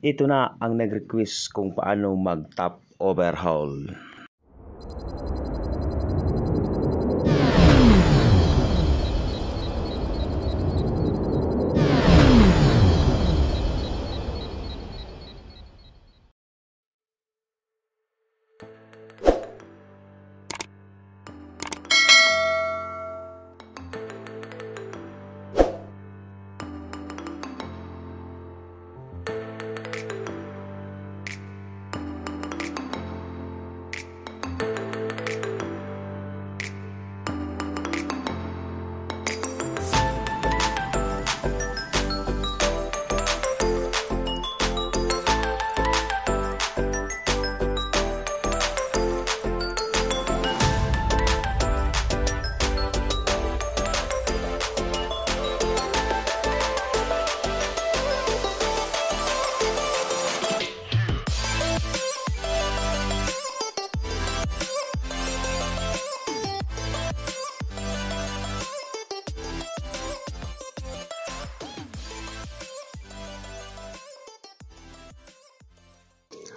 Ito na ang nag-request kung paano mag-top overhaul.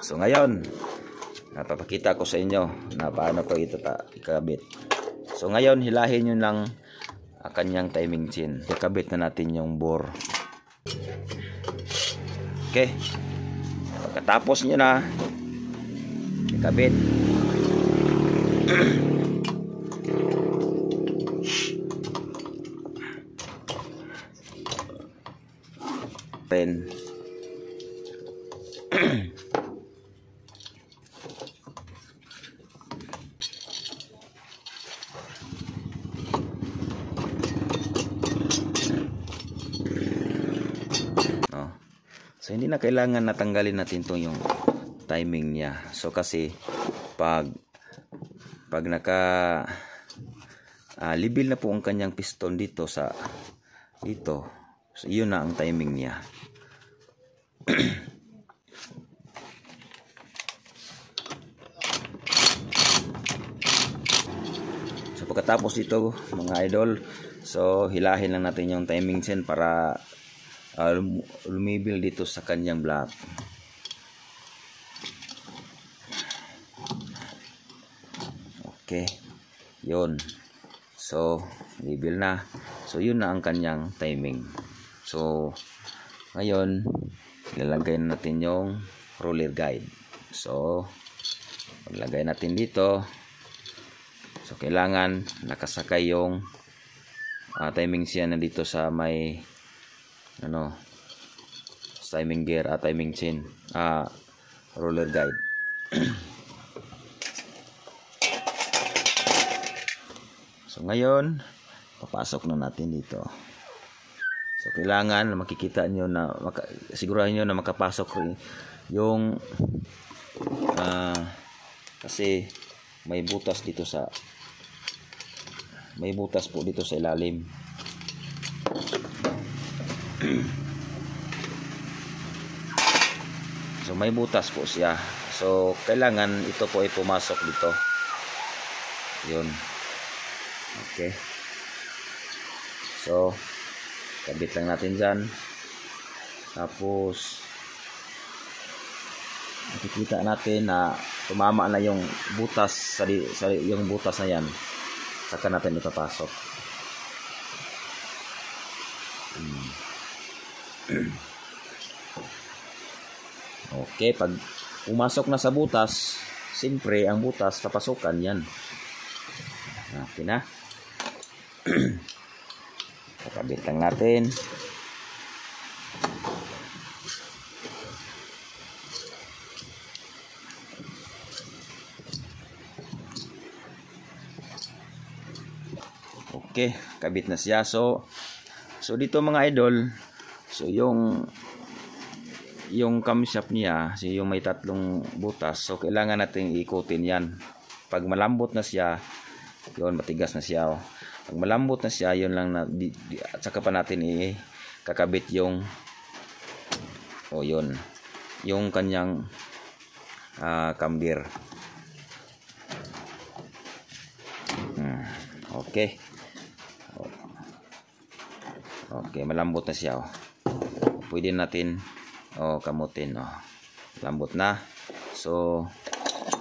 So ngayon, napapakita ko sa inyo na paano ko ito ikabit. So ngayon, hilahin nyo lang kanyang timing chain. Ikabit na natin yung bore. Okay. Pagkatapos nyo na ikabit, pen. So hindi na kailangan natanggalin natin tong yung timing niya. So kasi pag naka libil na po ang kanyang piston dito sa dito. So yun na ang timing niya. So pagkatapos dito mga idol, so hilahin lang natin yung timing chain para lumibil dito sa kanyang block. Okay, yun. So libil na. So yun na ang kanyang timing. So ngayon ilalagay natin yung roller guide. So paglagay natin dito, so kailangan nakasakay yung timing siya na dito sa may timing gear timing chain roller guide. So ngayon papasok na natin dito. So kailangan makikita nyo na sigurahin nyo na makapasok yung kasi may butas dito po dito sa ilalim. So may butas po siya. So kailangan ito po ay pumasok dito. Yun. Okay. So kabit lang natin dyan. Tapos makikita natin na tumama na yung butas sa yung butas na yan. Saka natin ipapasok. Okay, pag pumasok na sa butas, siyempre ang butas papasukan yan. Okay na. Kakabit lang natin. Okay, kabit na siya. So dito mga idol, so yung camshaft niya, so yung may tatlong butas, so kailangan natin ikutin yan. Pag malambot na siya, yun, matigas na siya. Pag malambot na siya, yun lang na at saka pa natin kakabit yung yun, yung kanyang cambir. Okay. Okay, malambot na siya. Pwede natin O kamutin. O. Lambot na. So,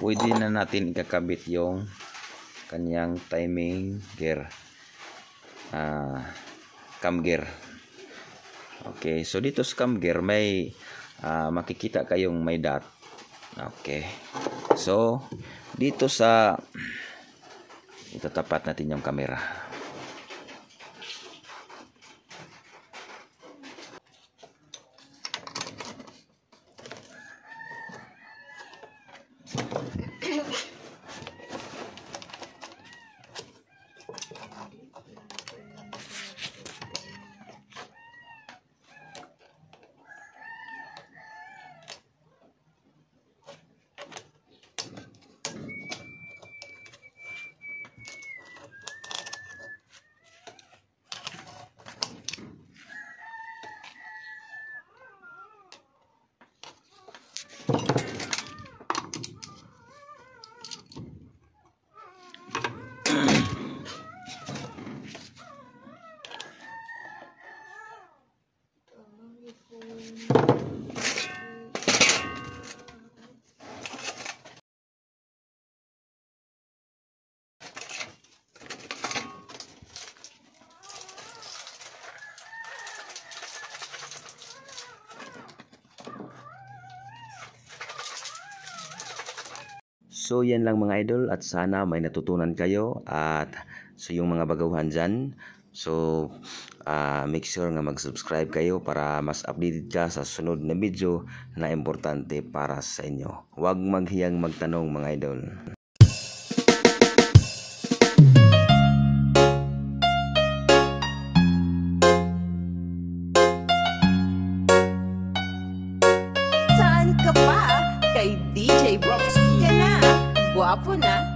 pwede na natin ikakabit yung kanyang timing gear. Cam gear. Okay. So, dito sa cam gear may makikita kayong may dot. Okay. So, dito sa itatapat natin yung camera. So yan lang mga idol, at sana may natutunan kayo, at so yung mga baguhan dyan, so make sure nga mag-subscribe kayo para mas updated ka sa sunod na video na importante para sa inyo. Huwag maghiyang magtanong mga idol. Saan ka pa? Kay DJ Brox ka na. Guwapo na.